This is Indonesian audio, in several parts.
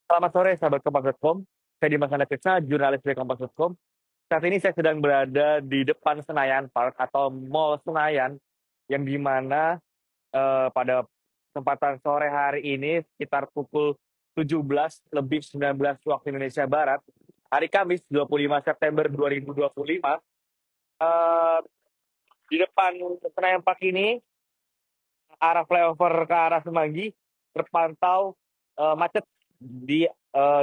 Selamat sore, sahabat Kompas.com. Saya Dimas Anakrisna, jurnalis dari Kompas.com. Saat ini saya sedang berada di depan Senayan Park atau Mall Senayan, yang dimana pada kesempatan sore hari ini sekitar pukul 17 lebih 19 waktu Indonesia Barat, hari Kamis 25 September 2025, eh, di depan Senayan Park ini, arah flyover ke arah Semanggi terpantau macet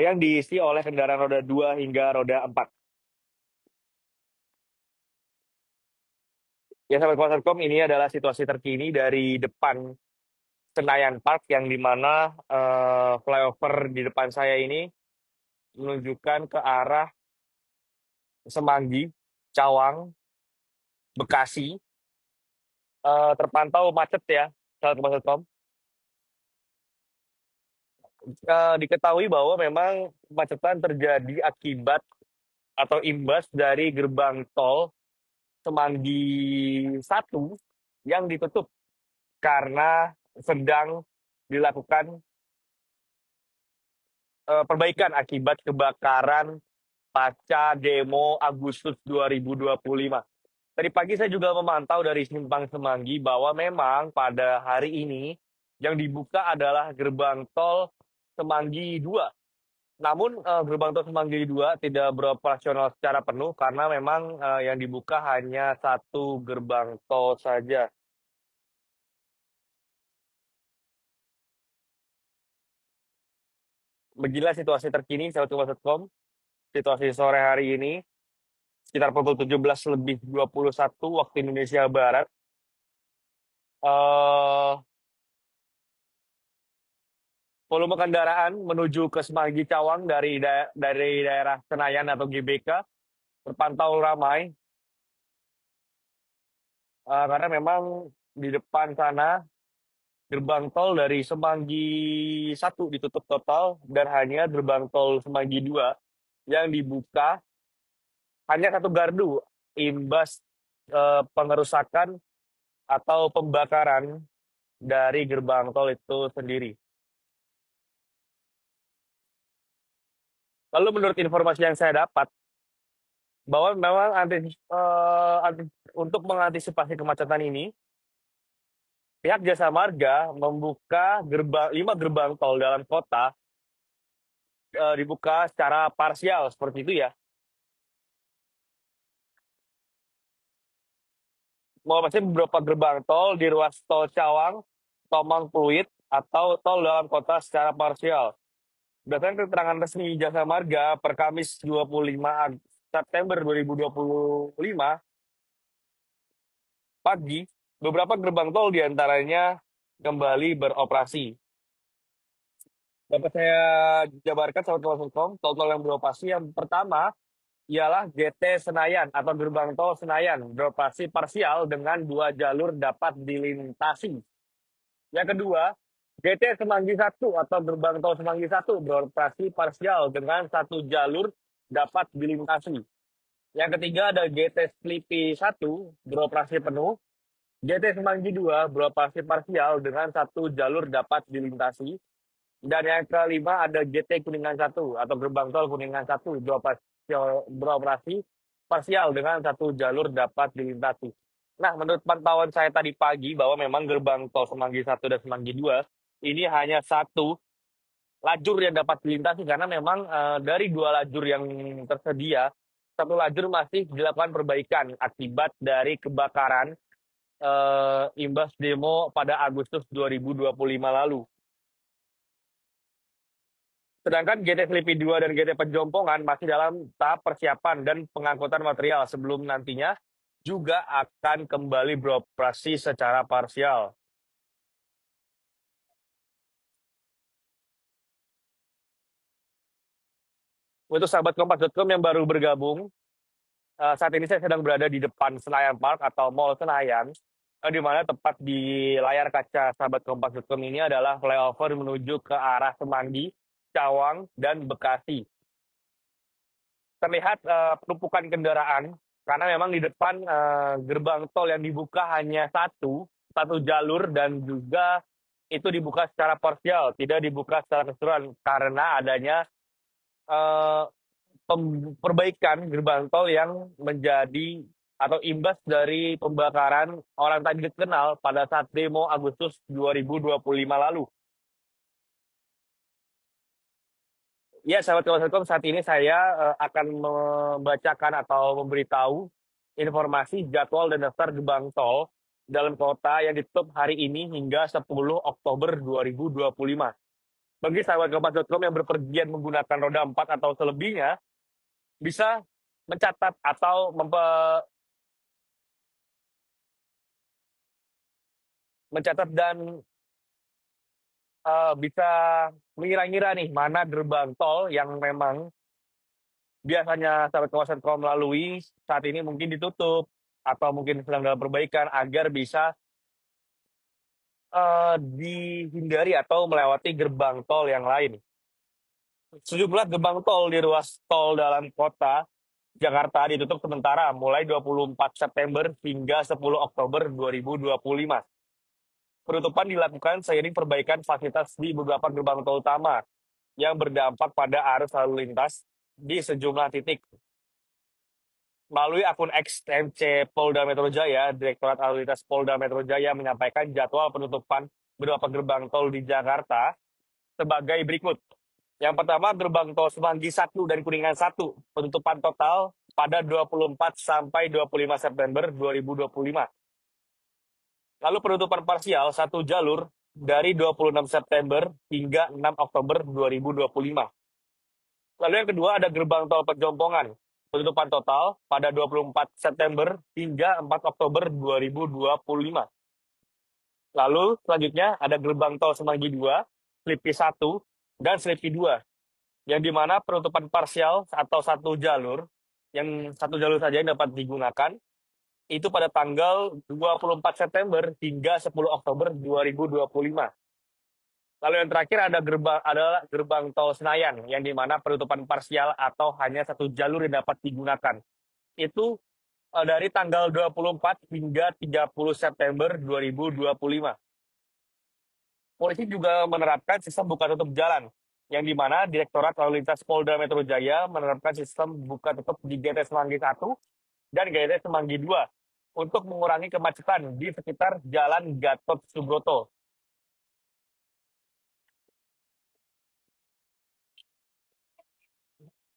yang diisi oleh kendaraan roda 2 hingga roda 4. Ya, sahabat Kompas.com, ini adalah situasi terkini dari depan Senayan Park yang dimana flyover di depan saya ini menunjukkan ke arah Semanggi, Cawang, Bekasi. Terpantau macet ya, sahabat Kompas.com. Diketahui bahwa memang kemacetan terjadi akibat atau imbas dari gerbang tol Semanggi 1 yang ditutup karena sedang dilakukan perbaikan akibat kebakaran pasca demo Agustus 2025. Tadi pagi saya juga memantau dari Simpang Semanggi bahwa memang pada hari ini yang dibuka adalah gerbang tol Semanggi 2. Namun gerbang tol Semanggi 2 tidak beroperasional secara penuh karena memang yang dibuka hanya satu gerbang tol saja. Beginilah situasi terkini, sahabat Kompas.com. Situasi sore hari ini, sekitar pukul 17 lebih 21 waktu Indonesia Barat. Eh, Volume kendaraan menuju ke Semanggi Cawang dari daerah Senayan atau GBK terpantau ramai, karena memang di depan sana gerbang tol dari Semanggi 1 ditutup total dan hanya gerbang tol Semanggi 2 yang dibuka, hanya satu gardu imbas pengerusakan atau pembakaran dari gerbang tol itu sendiri. Lalu menurut informasi yang saya dapat, bahwa memang untuk mengantisipasi kemacetan ini, pihak Jasa Marga membuka 5 gerbang tol dalam kota, dibuka secara parsial seperti itu ya. Mengoperasikan beberapa gerbang tol di ruas tol Cawang, Tomang Pluit, atau tol dalam kota secara parsial. Berdasarkan keterangan resmi Jasa Marga per Kamis 25 September 2025 pagi, beberapa gerbang tol diantaranya kembali beroperasi. Dapat saya jabarkan, sahabat Kompas.com, tol-tol yang beroperasi yang pertama ialah GT Senayan atau gerbang tol Senayan, beroperasi parsial dengan 2 jalur dapat dilintasi. Yang kedua, GT Semanggi 1 atau gerbang tol Semanggi 1 beroperasi parsial dengan 1 jalur dapat dilintasi. Yang ketiga ada GT Slipi 1 beroperasi penuh. GT Semanggi 2 beroperasi parsial dengan 1 jalur dapat dilintasi. Dan yang kelima ada GT Kuningan 1 atau gerbang tol Kuningan 1 beroperasi parsial dengan 1 jalur dapat dilintasi. Nah, menurut pantauan saya tadi pagi bahwa memang gerbang tol Semanggi 1 dan Semanggi 2 ini hanya satu lajur yang dapat dilintasi karena memang dari 2 lajur yang tersedia, satu lajur masih dilakukan perbaikan akibat dari kebakaran imbas demo pada Agustus 2025 lalu. Sedangkan GT Selipi 2 dan GT Penjompongan masih dalam tahap persiapan dan pengangkutan material sebelum nantinya juga akan kembali beroperasi secara parsial. Untuk sahabat Kompas.com yang baru bergabung, saat ini saya sedang berada di depan Senayan Park atau Mall Senayan, di mana tepat di layar kaca sahabat Kompas.com ini adalah flyover menuju ke arah Semanggi, Cawang, dan Bekasi. Terlihat penumpukan kendaraan karena memang di depan gerbang tol yang dibuka hanya satu jalur dan juga itu dibuka secara parsial, tidak dibuka secara keseluruhan karena adanya eh, perbaikan gerbang tol yang menjadi atau imbas dari pembakaran orang tadi dikenal pada saat demo Agustus 2025 lalu. Ya, sahabat Kompas Telkom, saat ini saya akan membacakan atau memberitahu informasi jadwal dan daftar gerbang tol dalam kota yang ditutup hari ini hingga 10 Oktober 2025. Bagi sahabat Kompas.com yang berpergian menggunakan roda 4 atau selebihnya, bisa mencatat atau mencatat dan bisa mengira-ngira nih mana gerbang tol yang memang biasanya sahabat Kompas.com melalui saat ini mungkin ditutup atau mungkin sedang dalam perbaikan agar bisa dihindari atau melewati gerbang tol yang lain. Sejumlah gerbang tol di ruas tol dalam kota Jakarta ditutup sementara mulai 24 September hingga 10 Oktober 2025. Penutupan dilakukan seiring perbaikan fasilitas di beberapa gerbang tol utama yang berdampak pada arus lalu lintas di sejumlah titik. Melalui akun X TMC Polda Metro Jaya, Direktorat Lalu Lintas Polda Metro Jaya menyampaikan jadwal penutupan beberapa gerbang tol di Jakarta sebagai berikut. Yang pertama, gerbang tol Semanggi 1 dan Kuningan 1, penutupan total pada 24 sampai 25 September 2025. Lalu penutupan parsial satu jalur dari 26 September hingga 6 Oktober 2025. Lalu yang kedua ada gerbang tol Pejompongan, penutupan total pada 24 September hingga 4 Oktober 2025. Lalu selanjutnya ada gerbang tol Semanggi 2, Slipi 1, dan Slipi 2, yang dimana penutupan parsial atau satu jalur, yang satu jalur saja yang dapat digunakan, itu pada tanggal 24 September hingga 10 Oktober 2025. Lalu yang terakhir adalah gerbang tol Senayan, yang dimana penutupan parsial atau hanya satu jalur yang dapat digunakan. Itu dari tanggal 24 hingga 30 September 2025. Polisi juga menerapkan sistem buka tutup jalan, yang dimana Direktorat Lalu Lintas Polda Metro Jaya menerapkan sistem buka tutup di GT Semanggi 1 dan GT Semanggi 2 untuk mengurangi kemacetan di sekitar Jalan Gatot Subroto.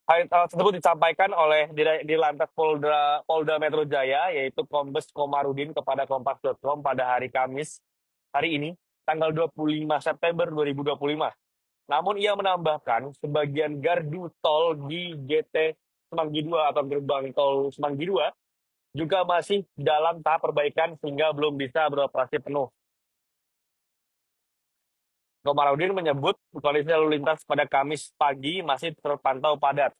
Hal tersebut disampaikan oleh di Lantas Polda Metro Jaya, yaitu Kombes Komarudin kepada Kompas.com pada hari Kamis hari ini, tanggal 25 September 2025. Namun ia menambahkan sebagian gardu tol di GT Semanggi 2 atau gerbang tol Semanggi 2 juga masih dalam tahap perbaikan sehingga belum bisa beroperasi penuh. Komarudin menyebut kondisi lalu lintas pada Kamis pagi masih terpantau padat.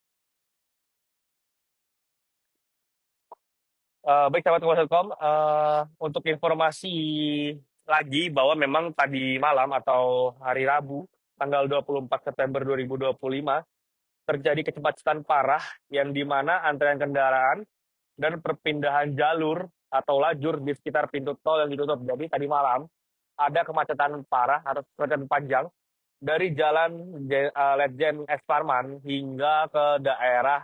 Baik, sahabat Kompas.com, untuk informasi lagi bahwa memang tadi malam atau hari Rabu, tanggal 24 September 2025, terjadi kemacetan parah yang di mana antrean kendaraan dan perpindahan jalur atau lajur di sekitar pintu tol yang ditutup. Jadi tadi malam ada kemacetan parah atau kemacetan panjang dari Jalan Ledjen S. Parman hingga ke daerah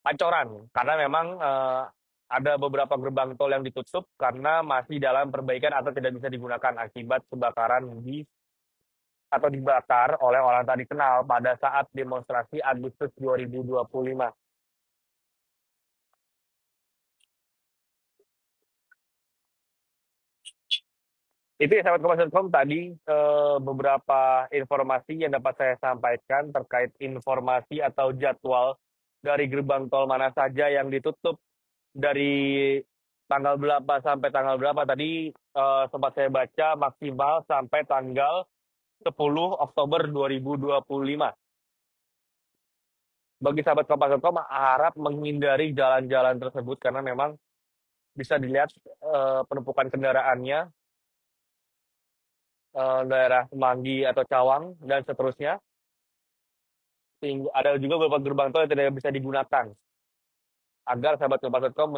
Pancoran, karena memang ada beberapa gerbang tol yang ditutup karena masih dalam perbaikan atau tidak bisa digunakan akibat kebakaran atau dibakar oleh orang tadi kenal pada saat demonstrasi Agustus 2025. Itu ya sahabat Kompas.com tadi beberapa informasi yang dapat saya sampaikan terkait informasi atau jadwal dari gerbang tol mana saja yang ditutup dari tanggal berapa sampai tanggal berapa tadi sempat saya baca maksimal sampai tanggal 10 Oktober 2025. Bagi sahabat Kompas.com harap menghindari jalan-jalan tersebut karena memang bisa dilihat penumpukan kendaraannya daerah Semanggi atau Cawang dan seterusnya. Sehingga ada juga beberapa gerbang tol yang tidak bisa digunakan agar sahabat Kompas.com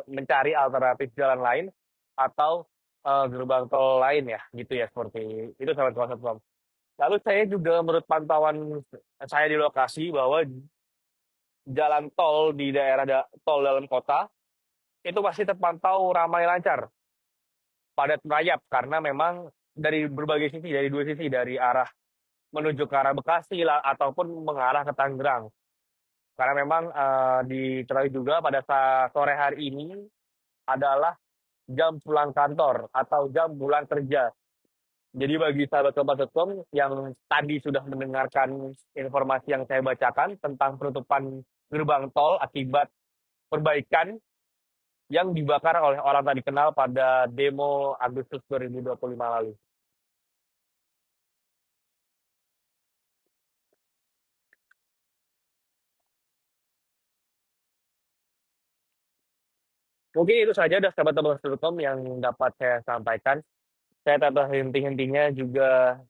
mencari alternatif jalan lain atau gerbang tol lain ya, gitu ya, seperti itu sahabat Kompas.com. Lalu saya juga menurut pantauan saya di lokasi bahwa jalan tol di daerah tol dalam kota itu masih terpantau ramai lancar, padat merayap karena memang dari berbagai sisi, dari dua sisi, dari arah menuju ke arah Bekasi lah ataupun mengarah ke Tangerang. Karena memang diketahui juga pada saat sore hari ini adalah jam pulang kantor atau jam pulang kerja. Jadi bagi sahabat Kompas.com yang tadi sudah mendengarkan informasi yang saya bacakan tentang penutupan gerbang tol akibat perbaikan yang dibakar oleh orang tak dikenal pada demo Agustus 2025 lalu. Mungkin itu saja dari sahabat Kompas.com yang dapat saya sampaikan. Saya tetap henti-hentinya juga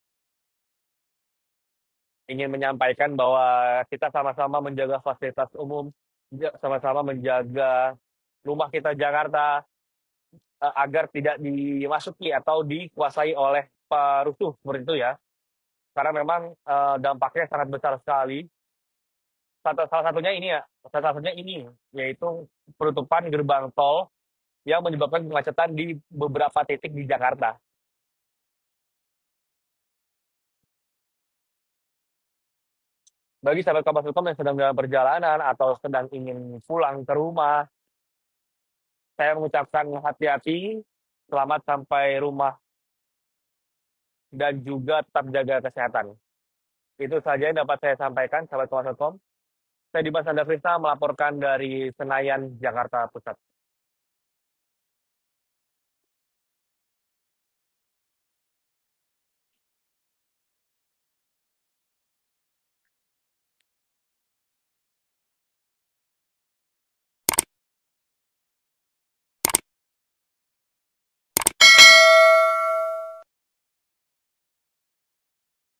ingin menyampaikan bahwa kita sama-sama menjaga fasilitas umum, sama-sama menjaga rumah kita Jakarta agar tidak dimasuki atau dikuasai oleh perusuh seperti itu ya. Karena memang dampaknya sangat besar sekali. Salah satunya ini ya, salah satunya ini yaitu penutupan gerbang tol yang menyebabkan kemacetan di beberapa titik di Jakarta. Bagi sahabat Kompas.com yang sedang dalam perjalanan atau sedang ingin pulang ke rumah, saya mengucapkan hati-hati, selamat sampai rumah, dan juga tetap jaga kesehatan. Itu saja yang dapat saya sampaikan, sahabat Kompas.com. Saya Dimas Andafrista melaporkan dari Senayan, Jakarta Pusat.